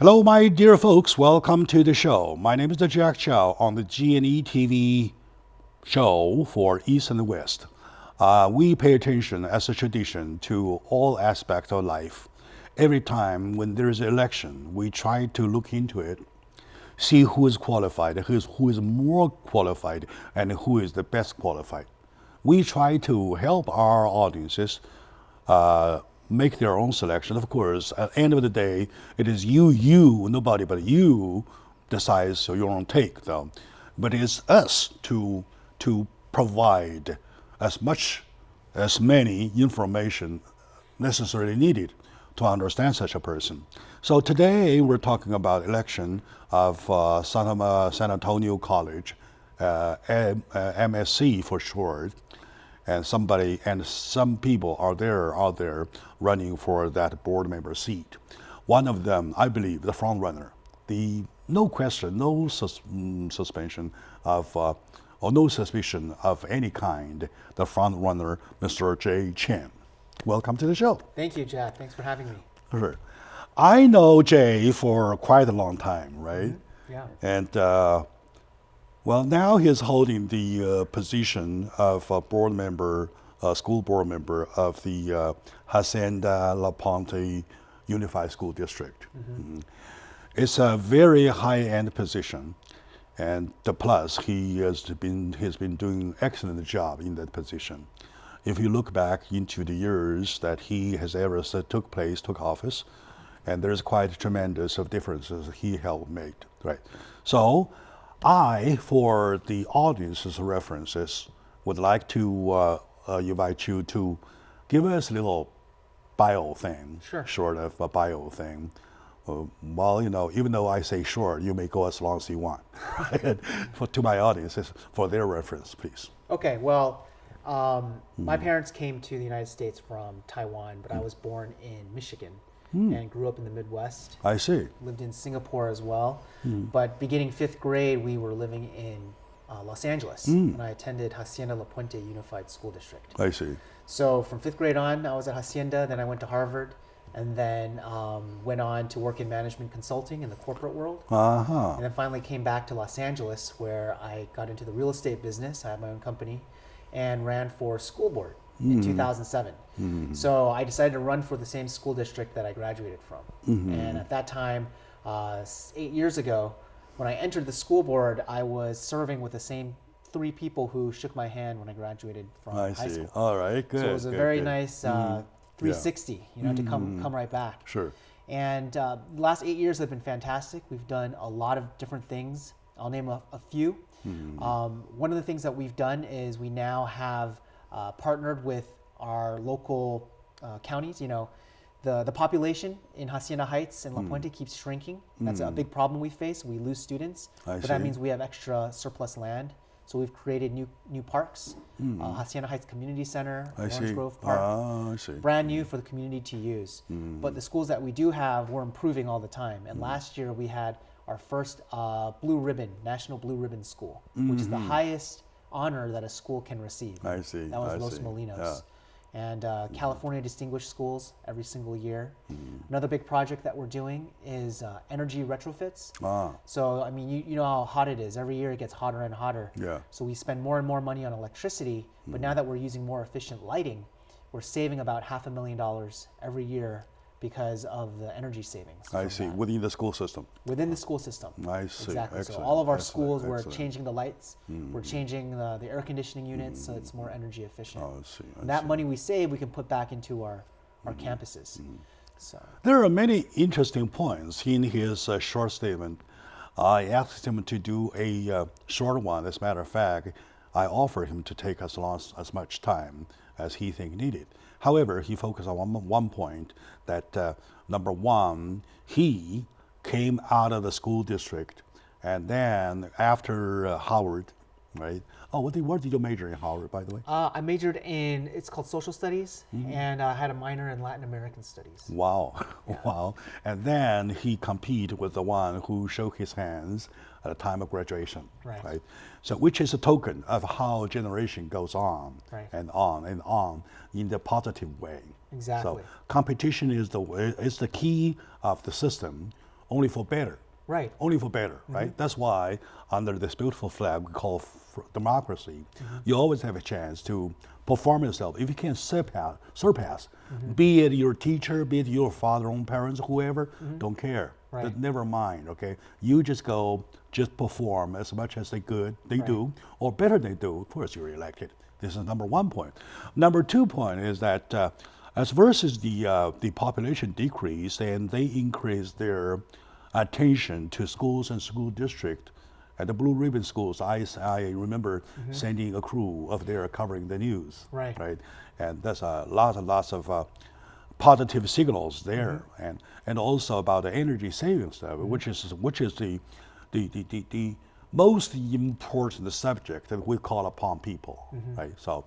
Hello, my dear folks. Welcome to the show. My name is Jack Chow on the G&E TV show for East and West. We pay attention as a tradition to all aspects of life. Every time when there is an election, we try to look into it, see who is qualified, who is more qualified, and who is the best qualified. We try to help our audiences make their own selection. Of course, at the end of the day, it is nobody but you decides your own take, though. But it's us to provide as many information necessarily needed to understand such a person. So today we're talking about election of San Antonio College, MSC for short, and some people are there running for that board member seat. One of them, I believe, the front runner, the no question, no suspension of or no suspicion of any kind, the front runner, Mr. Jay Chen. Welcome to the show. Thank you, Jack. Thanks for having me. Sure. I know Jay for quite a long time, right? Yeah. And well, now he's holding the position of a board member, school board member of the Hacienda La Ponte Unified School District. It's a very high-end position, and the plus he's been doing excellent job in that position. If you look back into the years that he has ever took office, and there's quite tremendous of differences he helped make, right? So, for the audience's references, would like to invite you to give us a little bio thing, Sure. short of a bio thing. Well, even though I say short, you may go as long as you want. Right? To my audiences, for their reference, please. Okay, well, my parents came to the United States from Taiwan, but I was born in Michigan and grew up in the Midwest. I see. Lived in Singapore as well. But beginning 5th grade, we were living in Los Angeles, and I attended Hacienda La Puente Unified School District. I see. So from 5th grade on, I was at Hacienda, then I went to Harvard, and then went on to work in management consulting in the corporate world. And then finally came back to Los Angeles, where I got into the real estate business. I had my own company and ran for school board in 2007. So I decided to run for the same school district that I graduated from. And at that time, 8 years ago, when I entered the school board, I was serving with the same 3 people who shook my hand when I graduated from I high see. school. All right, good. So it was a good, very good. nice 360, to come right back. Sure. And the last 8 years have been fantastic. We've done a lot of different things. I'll name a few. One of the things that we've done is we now have partnered with our local counties. The population in Hacienda Heights and La Puente keeps shrinking. That's a big problem we face. We lose students, but that means we have extra surplus land. So we've created new parks, Hacienda Heights Community Center, Orange Grove Park, I see. brand new for the community to use. But the schools that we do have, we're improving all the time. And last year we had our first National Blue Ribbon School, which is the highest honor that a school can receive. I see. That was I Los see. Molinos. Yeah. And California Distinguished Schools every single year. Another big project that we're doing is energy retrofits. So, I mean, you know how hot it is. Every year it gets hotter and hotter. Yeah. So we spend more and more money on electricity, but now that we're using more efficient lighting, we're saving about $500,000 every year because of the energy savings. I from see. that. Within the school system. Within the school system. I see. Exactly. So Excellent. all of our Excellent. schools, we're Excellent. changing the lights, we're changing the air conditioning units, so it's more energy efficient. I see. I And that see. money we save, we can put back into our campuses. So There are many interesting points in his short statement. I asked him to do a short one. As a matter of fact, I offered him to take as much time as he think needed. However, he focused on one point that number one, he came out of the school district, and then after Howard, right? Oh, where did you major in Howard, by the way? I majored in, it's called social studies, and I had a minor in Latin American studies. Wow, wow. And then he competed with the one who shook his hands at the time of graduation, Right. So which is a token of how generation goes on Right. and on and on in the positive way. Exactly. So competition is the key of the system only for better. Right. Only for better, right? That's why under this beautiful flag we call democracy, you always have a chance to perform yourself. If you can surpass, be it your teacher, be it your father or parents, whoever, don't care. Right. But never mind, okay? You just go, just perform as much as they do, or better they do, of course you're elected. This is number 1 point. Number 2 point is that as versus the population decrease and they increase their attention to schools and school district. At the Blue Ribbon schools, I remember sending a crew of there covering the news. Right. And there's lots of positive signals there, and also about the energy savings stuff, which is the most important subject that we call upon people, right? So,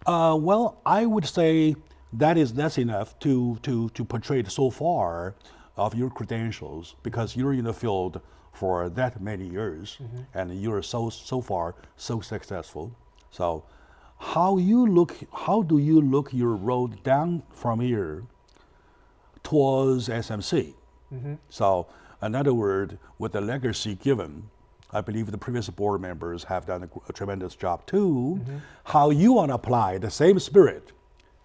well, I would say that's enough to portray it so far of your credentials, because you're in the field for that many years and you're so far so successful. So how do you look your road down from here towards SMC? So in other words, with the legacy given, I believe the previous board members have done a tremendous job too. How you want to apply the same spirit,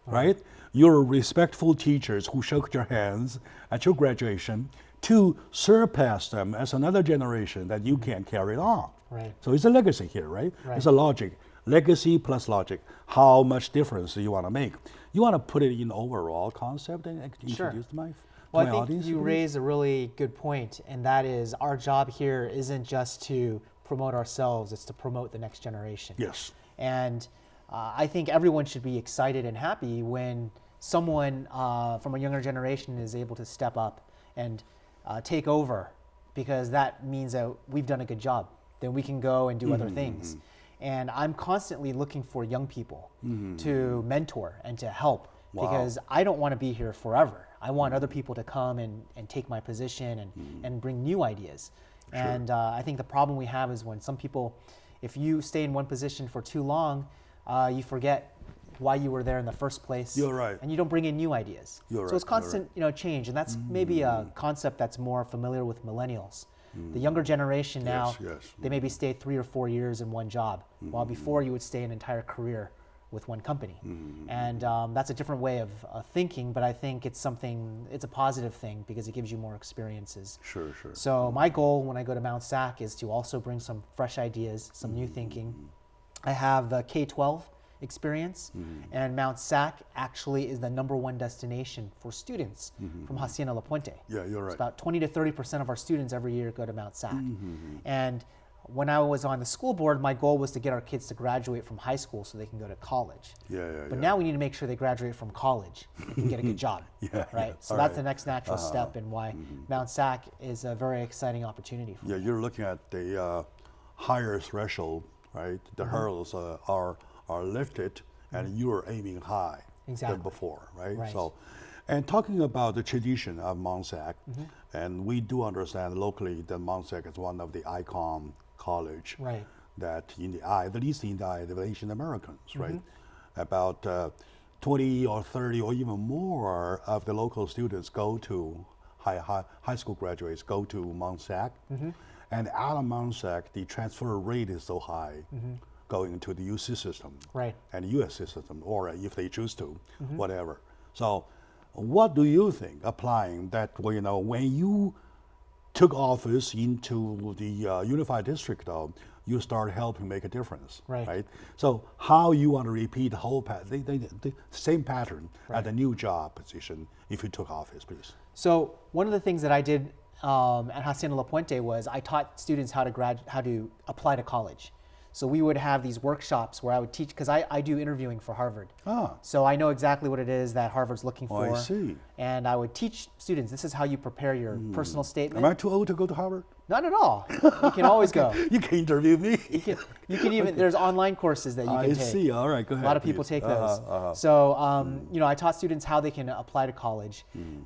right? You're respectful teachers who shook your hands at your graduation to surpass them as another generation that you can carry on. Right. So it's a legacy here, right? It's a logic. Legacy plus logic. How much difference do you want to make? You want to put it in overall concept and introduce my Well, my I think audience? you raise a really good point, and that is our job here isn't just to promote ourselves, it's to promote the next generation. Yes. And I think everyone should be excited and happy when someone from a younger generation is able to step up and take over, because that means that we've done a good job. Then we can go and do other things. And I'm constantly looking for young people to mentor and to help, because I don't want to be here forever. I want other people to come and take my position and bring new ideas. And I think the problem we have is when some people, if you stay in one position for too long, you forget why you were there in the first place. You're right. And you don't bring in new ideas. So it's constant, change, and that's maybe a concept that's more familiar with millennials. The younger generation now, they maybe stay 3 or 4 years in one job, while before you would stay an entire career with one company. And that's a different way of thinking, but I think it's a positive thing because it gives you more experiences. Sure. So my goal when I go to Mount SAC is to also bring some fresh ideas, some new thinking. I have the K-12 experience, and Mount SAC actually is the #1 destination for students from Hacienda La Puente. Yeah, you're right. It's about 20 to 30% of our students every year go to Mount SAC. And when I was on the school board, my goal was to get our kids to graduate from high school so they can go to college. But now we need to make sure they graduate from college and can get a good job. Right? So that's the next natural step, and why Mount SAC is a very exciting opportunity for me. You're looking at the higher threshold, right? The hurdles are lifted, and you're aiming high than before, right? So, and talking about the tradition of Mount SAC, and we do understand locally that Mount SAC is one of the icon college that at least in the eye of the Asian Americans, right? About 20 or 30 or even more of the local students go to high school graduates go to Mount SAC, and out of Mount SAC, the transfer rate is so high. Going to the UC system and USC system, or if they choose to, whatever. So what do you think applying that, when you took office into the unified district, though, you start helping make a difference, right? So how you want to repeat the whole the same pattern at the new job position if you took office, please? So one of the things that I did at Hacienda La Puente was I taught students how to apply to college. So we would have these workshops where I would teach, because I do interviewing for Harvard. So I know exactly what it is that Harvard's looking for. I see. And I would teach students, this is how you prepare your personal statement. Am I too old to go to Harvard? Not at all. You can always go. You can interview me. You can even, there's online courses that you can take. I see, all right, go ahead. A lot of people take those. So, I taught students how they can apply to college.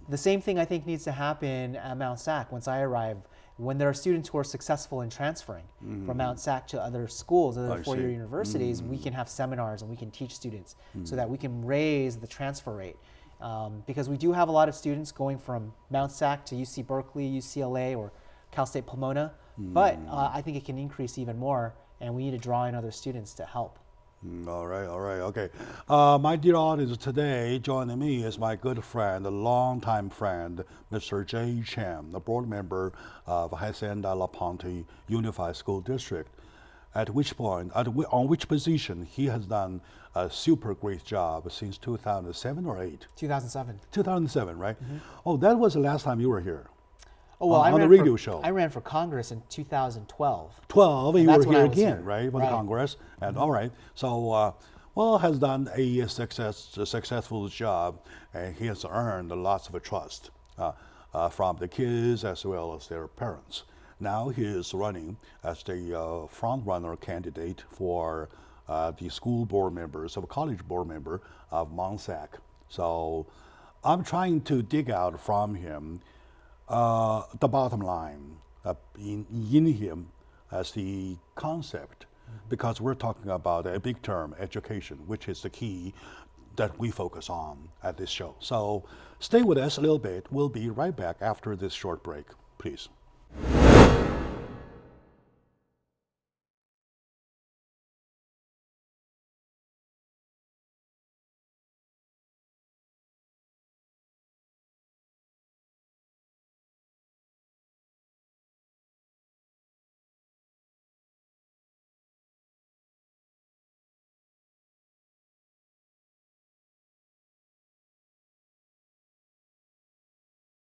The same thing I think needs to happen at Mount SAC once I arrive. When there are students who are successful in transferring from Mount SAC to other schools, other four-year universities, we can have seminars and we can teach students so that we can raise the transfer rate. because we do have a lot of students going from Mount Sac to UC Berkeley, UCLA, or Cal State Pomona, but I think it can increase even more, and we need to draw in other students to help. All right, okay. My dear audience, today joining me is my good friend, a longtime friend, Mr. Jay Chen, the board member of Hacienda La Ponte Unified School District. At which point, on which position he has done a super great job since 2007 or 8? 2007. 2007, right? Oh, that was the last time you were here. Oh, well, on the radio show. I ran for Congress in 2012. 12, you were here again, here. right, for the Congress. And all right, so well, has done a successful job, and he has earned lots of trust from the kids as well as their parents. Now he is running as the front-runner candidate for the school board members, of college board member of Mount Sac. So I'm trying to dig out from him the bottom line in him as the concept, because we're talking about a big term, education, which is the key that we focus on at this show. So stay with us a little bit. We'll be right back after this short break, please.